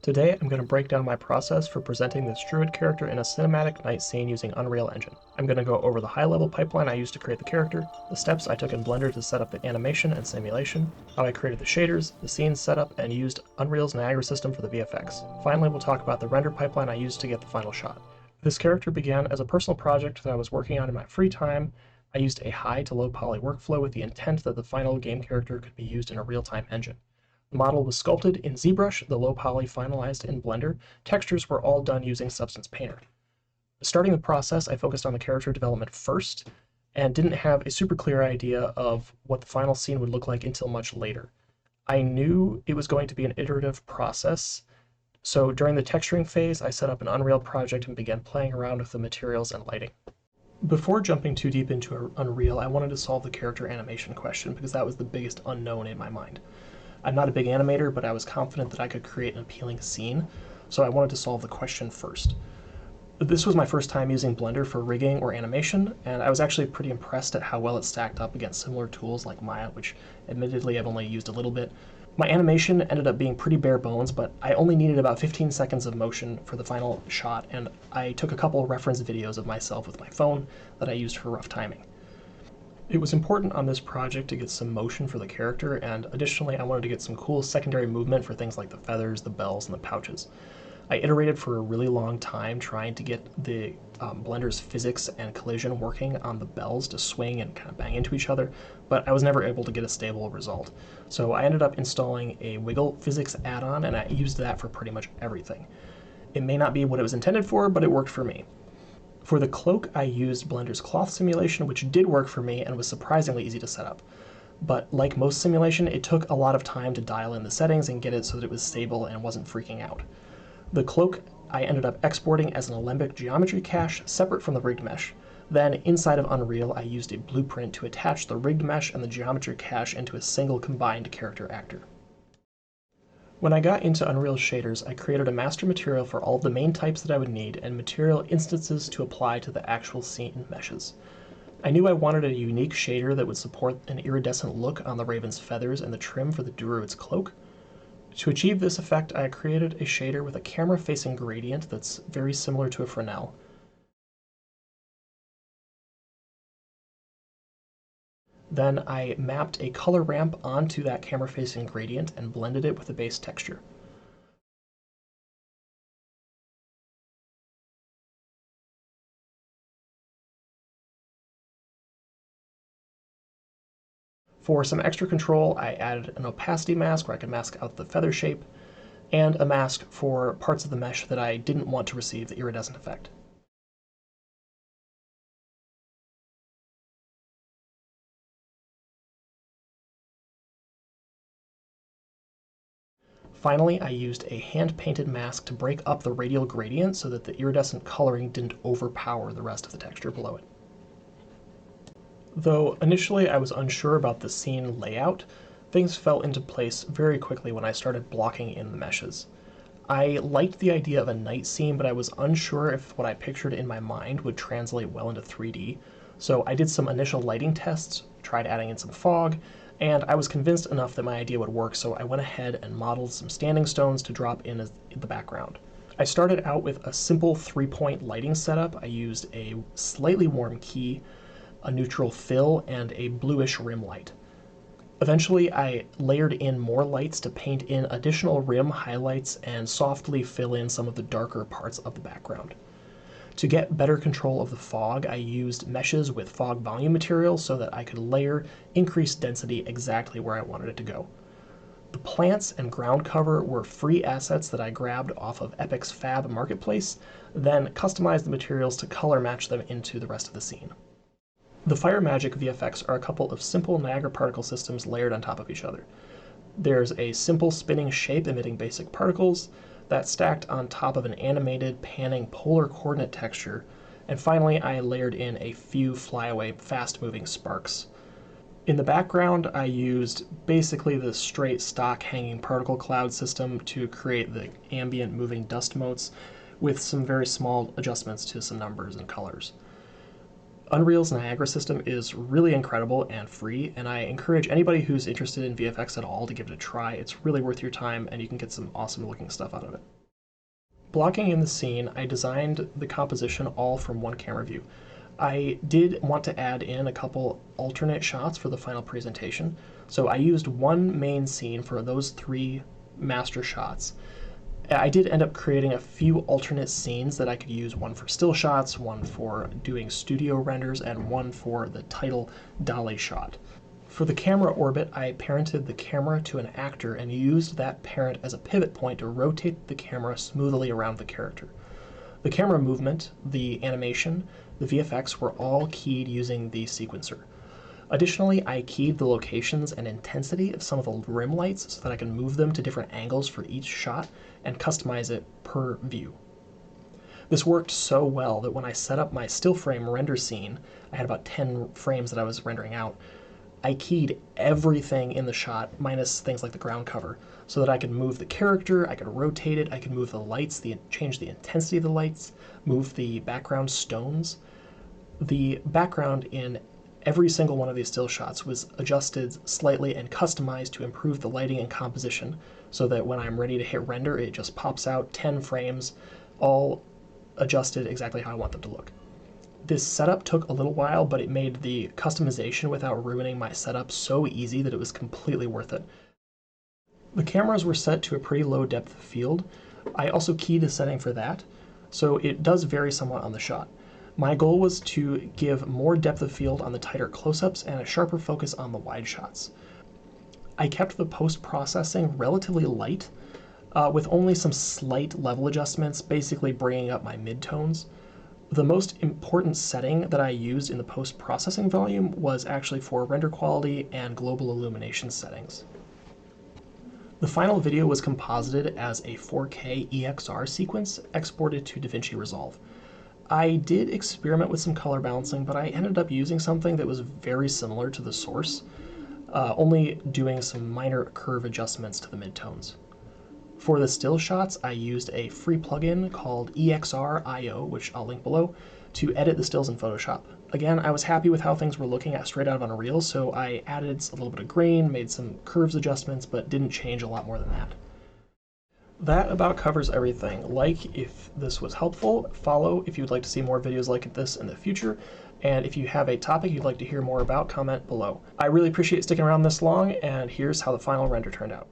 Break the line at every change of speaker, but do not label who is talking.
Today, I'm going to break down my process for presenting this Druid character in a cinematic night scene using Unreal Engine. I'm going to go over the high-level pipeline I used to create the character, the steps I took in Blender to set up the animation and simulation, how I created the shaders, the scene setup, and used Unreal's Niagara system for the VFX. Finally, we'll talk about the render pipeline I used to get the final shot. This character began as a personal project that I was working on in my free time. I used a high to low poly workflow with the intent that the final game character could be used in a real-time engine. The model was sculpted in ZBrush, the low poly finalized in Blender. Textures were all done using Substance Painter. Starting the process, I focused on the character development first and didn't have a super clear idea of what the final scene would look like until much later. I knew it was going to be an iterative process, so during the texturing phase, I set up an Unreal project and began playing around with the materials and lighting. Before jumping too deep into Unreal, I wanted to solve the character animation question because that was the biggest unknown in my mind. I'm not a big animator, but I was confident that I could create an appealing scene, so I wanted to solve the question first. This was my first time using Blender for rigging or animation, and I was actually pretty impressed at how well it stacked up against similar tools like Maya, which admittedly I've only used a little bit. My animation ended up being pretty bare bones, but I only needed about 15 seconds of motion for the final shot, and I took a couple reference videos of myself with my phone that I used for rough timing. It was important on this project to get some motion for the character, and additionally I wanted to get some cool secondary movement for things like the feathers, the bells, and the pouches. I iterated for a really long time trying to get the Blender's physics and collision working on the bells to swing and kind of bang into each other, but I was never able to get a stable result. So I ended up installing a wiggle physics add-on, and I used that for pretty much everything. It may not be what it was intended for, but it worked for me. For the cloak, I used Blender's cloth simulation, which did work for me and was surprisingly easy to set up. But like most simulation, it took a lot of time to dial in the settings and get it so that it was stable and wasn't freaking out. The cloak I ended up exporting as an alembic geometry cache separate from the rigged mesh. Then inside of Unreal, I used a blueprint to attach the rigged mesh and the geometry cache into a single combined character actor. When I got into Unreal shaders, I created a master material for all of the main types that I would need and material instances to apply to the actual scene meshes. I knew I wanted a unique shader that would support an iridescent look on the raven's feathers and the trim for the Druid's cloak. To achieve this effect, I created a shader with a camera-facing gradient that's very similar to a Fresnel. Then I mapped a color ramp onto that camera-facing gradient and blended it with the base texture. For some extra control, I added an opacity mask where I could mask out the feather shape, and a mask for parts of the mesh that I didn't want to receive the iridescent effect. Finally, I used a hand-painted mask to break up the radial gradient so that the iridescent coloring didn't overpower the rest of the texture below it. Though initially I was unsure about the scene layout, things fell into place very quickly when I started blocking in the meshes. I liked the idea of a night scene, but I was unsure if what I pictured in my mind would translate well into 3D, so I did some initial lighting tests, tried adding in some fog, and I was convinced enough that my idea would work, so I went ahead and modeled some standing stones to drop in as the background. I started out with a simple 3-point lighting setup. I used a slightly warm key, a neutral fill, and a bluish rim light. Eventually, I layered in more lights to paint in additional rim highlights and softly fill in some of the darker parts of the background. To get better control of the fog, I used meshes with fog volume material so that I could layer increased density exactly where I wanted it to go. The plants and ground cover were free assets that I grabbed off of Epic's Fab Marketplace, then customized the materials to color match them into the rest of the scene. The Fire Magic VFX are a couple of simple Niagara particle systems layered on top of each other. There's a simple spinning shape emitting basic particles that's stacked on top of an animated panning polar coordinate texture, and finally I layered in a few flyaway fast-moving sparks. In the background, I used basically the straight stock hanging particle cloud system to create the ambient moving dust motes with some very small adjustments to some numbers and colors. Unreal's Niagara system is really incredible and free, and I encourage anybody who's interested in VFX at all to give it a try. It's really worth your time, and you can get some awesome looking stuff out of it. Blocking in the scene, I designed the composition all from one camera view. I did want to add in a couple alternate shots for the final presentation, so I used one main scene for those 3 master shots. I did end up creating a few alternate scenes that I could use, one for still shots, one for doing studio renders, and one for the title dolly shot. For the camera orbit, I parented the camera to an actor and used that parent as a pivot point to rotate the camera smoothly around the character. The camera movement, the animation, the VFX were all keyed using the sequencer. Additionally, I keyed the locations and intensity of some of the rim lights so that I can move them to different angles for each shot and customize it per view. This worked so well that when I set up my still frame render scene, I had about 10 frames that I was rendering out, I keyed everything in the shot, minus things like the ground cover, so that I could move the character, I could rotate it, I could move the lights, change the intensity of the lights, move the background stones. The background in every single one of these still shots was adjusted slightly and customized to improve the lighting and composition, so that when I'm ready to hit render, it just pops out 10 frames, all adjusted exactly how I want them to look. This setup took a little while, but it made the customization without ruining my setup so easy that it was completely worth it. The cameras were set to a pretty low depth of field. I also keyed a setting for that, so it does vary somewhat on the shot. My goal was to give more depth of field on the tighter close-ups and a sharper focus on the wide shots. I kept the post-processing relatively light, with only some slight level adjustments, basically bringing up my midtones. The most important setting that I used in the post-processing volume was actually for render quality and global illumination settings. The final video was composited as a 4K EXR sequence exported to DaVinci Resolve. I did experiment with some color balancing, but I ended up using something that was very similar to the source, only doing some minor curve adjustments to the midtones. For the still shots, I used a free plugin called EXR.io, which I'll link below, to edit the stills in Photoshop. Again, I was happy with how things were looking at straight out of Unreal, so I added a little bit of grain, made some curves adjustments, but didn't change a lot more than that. That about covers everything. Like if this was helpful, follow if you'd like to see more videos like this in the future, and if you have a topic you'd like to hear more about, comment below. I really appreciate sticking around this long, and here's how the final render turned out.